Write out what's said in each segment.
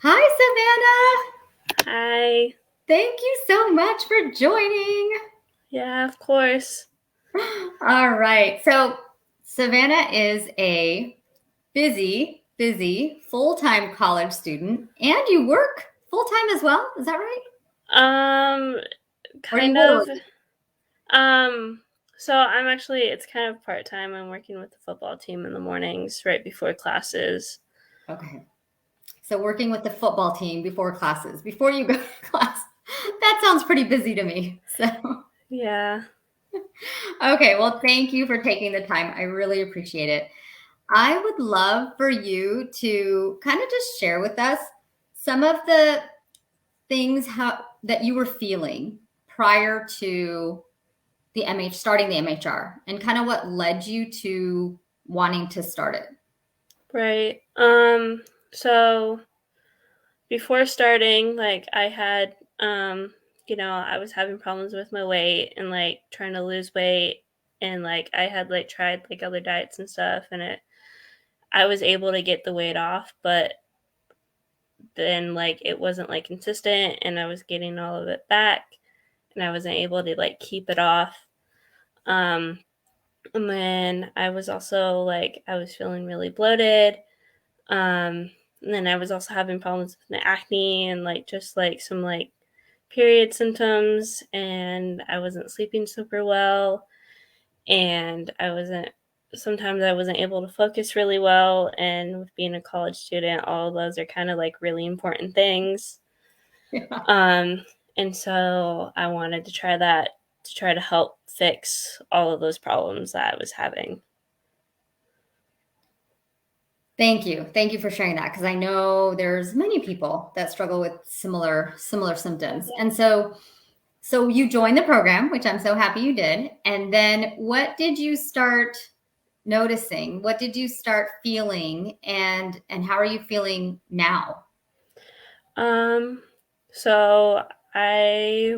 Hi, Savannah. Hi. Thank you so much for joining. Yeah, of course. All right. So, Savannah is a busy full-time college student, and you work full-time as well. Is that right? Um, Or do you kind of. literally? Um, so I'm actually, it's kind of part-time. I'm working with the football team in the mornings right before classes. Okay. So, working with the football team before classes, before you go to class. That sounds pretty busy to me. So, Yeah. okay. Well, thank you for taking the time. I really appreciate it. I would love for you to kind of just share with us some of the things that you were feeling prior to the starting the MHR and kind of what led you to wanting to start it. Right. So before starting, like I had, I was having problems with my weight and like trying to lose weight, and like I had like tried like other diets and stuff, and I was able to get the weight off, but then like it wasn't like consistent, and I was getting all of it back, and I wasn't able to like keep it off. Um and then I was also like I was feeling really bloated. And then I was also having problems with my acne and like just like some like period symptoms, and I wasn't sleeping super well, and I wasn't able to focus really well, and with being a college student, all of those are kind of like really important things. Yeah. Um, and so I wanted to try that to try to help fix all of those problems that I was having. Thank you. Thank you for sharing that because I know there's many people that struggle with similar symptoms. And so you joined the program, which I'm so happy you did. And then what did you start noticing? What did you start feeling and how are you feeling now? Um, so I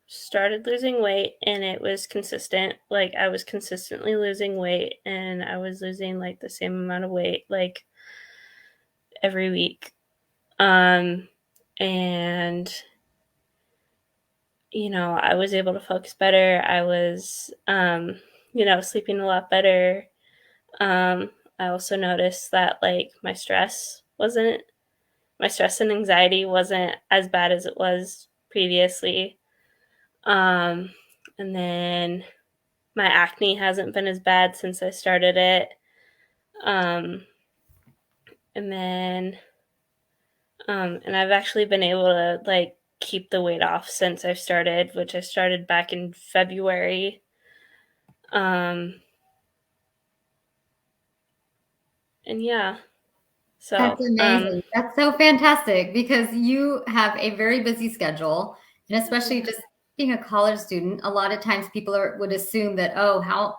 started losing weight, and it was consistent. Like I was consistently losing weight, and I was losing like the same amount of weight like every week. Um, and I was able to focus better. I was, sleeping a lot better. I also noticed that like my stress and anxiety wasn't as bad as it was previously. Um, and then my acne hasn't been as bad since I started it. Um, and then, and I've actually been able to like keep the weight off since I've started, which I started back in February. Um, and yeah, That's so, amazing. That's so fantastic because you have a very busy schedule, and especially yeah, just being a college student, a lot of times people would assume that, oh, how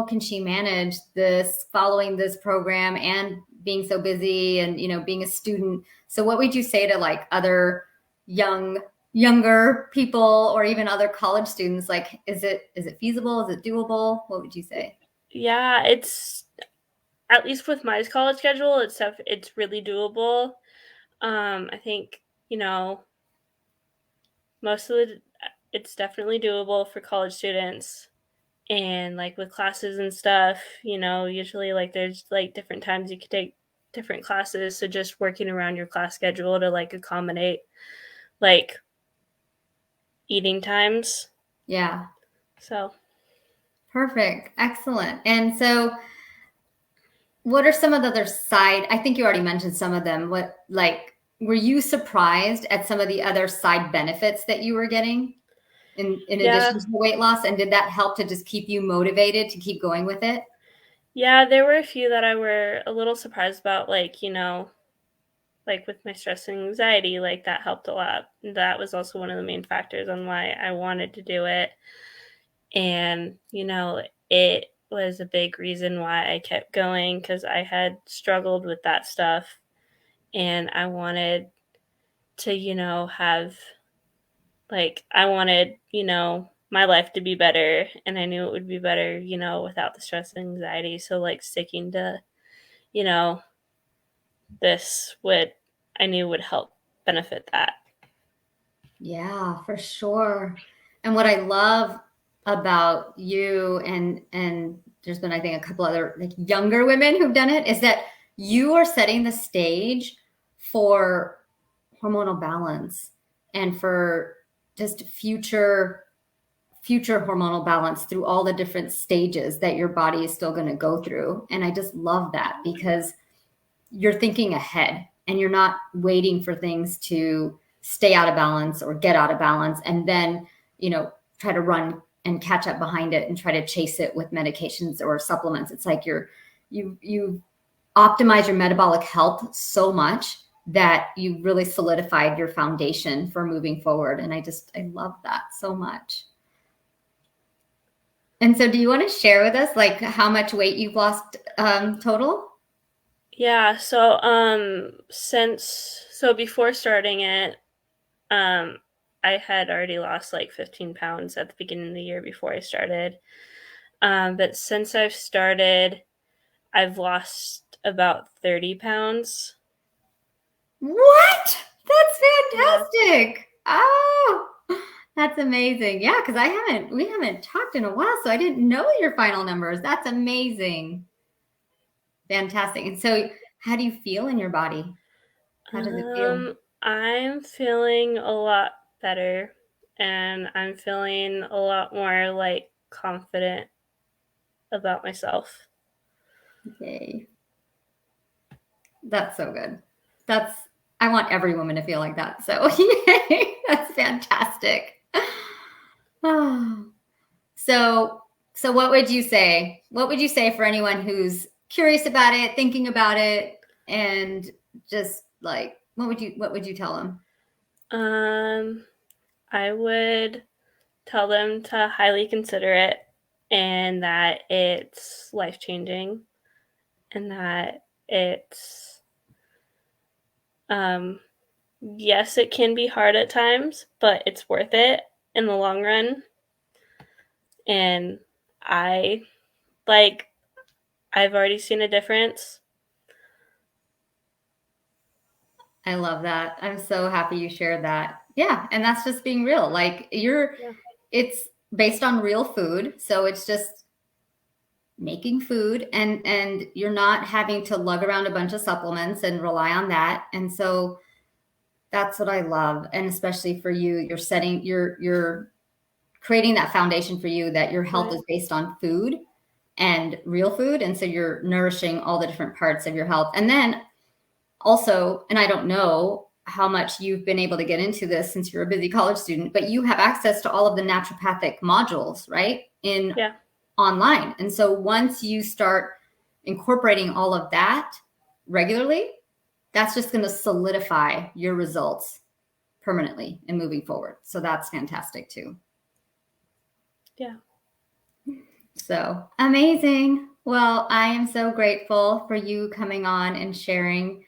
can she manage this following this program and being so busy and being a student. So what would you say to like other younger people or even other college students? Like, is it feasible? Is it doable? What would you say? yeah, it's at least with my college schedule, it's really doable. I think most of the it's definitely doable for college students, and like with classes and stuff, usually like there's like different times you could take different classes, so just working around your class schedule to like accommodate like eating times. Yeah, So perfect. Excellent. And so what are some of the other side? I think you already mentioned some of them. What, like, were you surprised at some of the other side benefits that you were getting in yeah, addition to the weight loss? And did that help to just keep you motivated to keep going with it? yeah, there were a few that I were a little surprised about, like like with my stress and anxiety, like that helped a lot. That was also one of the main factors on why I wanted to do it. And it was a big reason why I kept going, because I had struggled with that stuff, and I wanted to have like I wanted my life to be better, and I knew it would be better without the stress and anxiety. So like sticking to you know this would I knew would help benefit that. Yeah, for sure. And what I love about you and there's been, I think, a couple other like younger women who've done it, is that you are setting the stage for hormonal balance and for just future hormonal balance through all the different stages that your body is still going to go through. And I just love that, because you're thinking ahead and you're not waiting for things to stay out of balance or get out of balance and then, try to run and catch up behind it and try to chase it with medications or supplements. It's like you optimize your metabolic health so much that you really solidified your foundation for moving forward. And I love that so much. And so do you want to share with us like how much weight you've lost total? Yeah, so before starting it, I had already lost like 15 pounds at the beginning of the year before I started. But since I've started, I've lost about 30 pounds. What? That's fantastic. Yeah. Oh, that's amazing. Yeah, because we haven't talked in a while, so I didn't know your final numbers. That's amazing. Fantastic. And so how do you feel in your body? How does it feel? I'm feeling a lot better, and I'm feeling a lot more like confident about myself. Yay. That's so good. I want every woman to feel like that. So yay, that's fantastic. So what would you say? What would you say for anyone who's curious about it, thinking about it, and just like, what would you tell them? I would tell them to highly consider it, and that it's life-changing, and that it's yes, it can be hard at times, but it's worth it in the long run. And I've already seen a difference. I love that. I'm so happy you shared that. Yeah, and that's just being real. Like it's based on real food, so it's just making food, and you're not having to lug around a bunch of supplements and rely on that. And so that's what I love. And especially for you, you're creating that foundation for you, that your health is based on food and real food. And so you're nourishing all the different parts of your health. And then also, and I don't know how much you've been able to get into this since you're a busy college student, but you have access to all of the naturopathic modules, right? Online. And so once you start incorporating all of that regularly, that's just going to solidify your results permanently and moving forward. So that's fantastic too. Yeah. So amazing. Well, I am so grateful for you coming on and sharing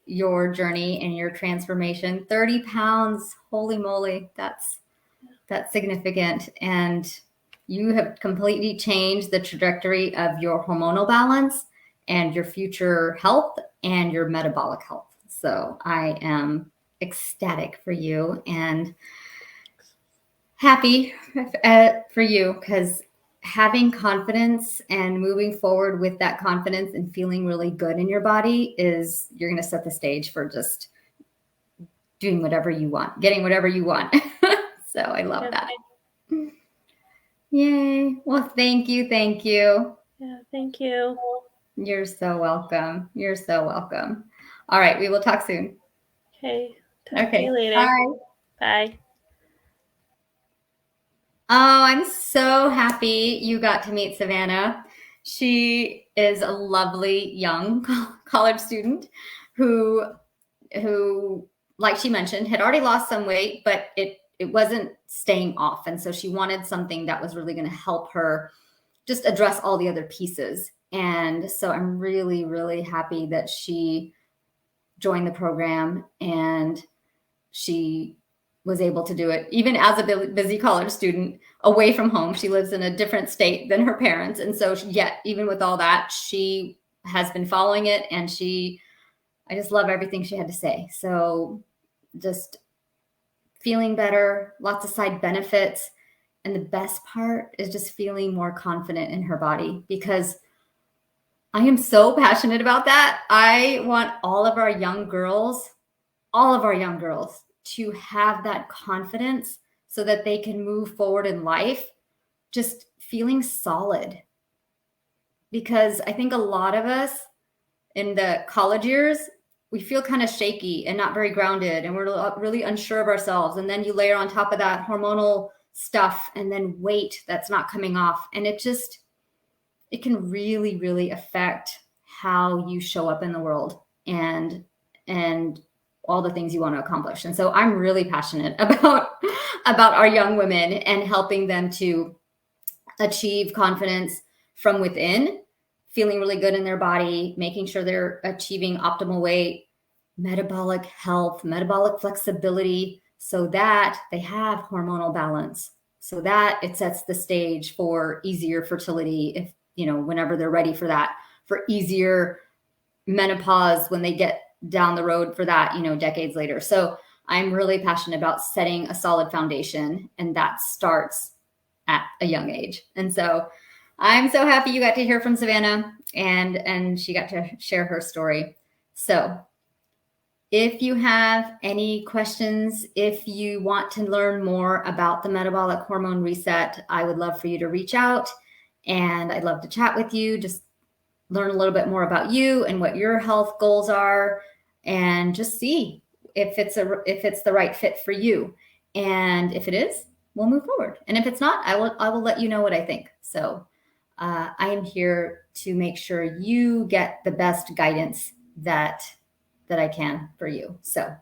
your journey and your transformation. 30 pounds, holy moly, that's significant. And you have completely changed the trajectory of your hormonal balance and your future health and your metabolic health. So I am ecstatic for you and happy for you, because having confidence and moving forward with that confidence and feeling really good in your body you're going to set the stage for just doing whatever you want, getting whatever you want. So I love that. Yay. Well, thank you. Thank you. Yeah, thank you. You're so welcome. You're so welcome. All right. We will talk soon. Okay. Talk to you later. Bye. Bye. Oh, I'm so happy you got to meet Savana. She is a lovely young college student who, like she mentioned, had already lost some weight, but it wasn't staying off. And so she wanted something that was really going to help her just address all the other pieces. And so I'm really, really happy that she joined the program and she was able to do it even as a busy college student away from home. She lives in a different state than her parents. And so yet, even with all that, she has been following it, and she I just love everything she had to say. So just feeling better, lots of side benefits. And the best part is just feeling more confident in her body, because I am so passionate about that. I want all of our young girls to have that confidence so that they can move forward in life just feeling solid. Because I think a lot of us in the college years, we feel kind of shaky and not very grounded, and we're really unsure of ourselves. And then you layer on top of that hormonal stuff and then weight that's not coming off. And it can really, really affect how you show up in the world and all the things you want to accomplish. And so I'm really passionate about our young women and helping them to achieve confidence from within, feeling really good in their body, making sure they're achieving optimal weight, metabolic health, metabolic flexibility, so that they have hormonal balance, so that it sets the stage for easier fertility, if, whenever they're ready for that, for easier menopause when they get down the road for that, decades later. So I'm really passionate about setting a solid foundation, and that starts at a young age. And so I'm so happy you got to hear from Savana, and she got to share her story. So if you have any questions, if you want to learn more about the metabolic hormone reset, I would love for you to reach out, and I'd love to chat with you, just learn a little bit more about you and what your health goals are, and just see if it's the right fit for you. And if it is, we'll move forward. And if it's not, I will let you know what I think. So I am here to make sure you get the best guidance that I can for you. So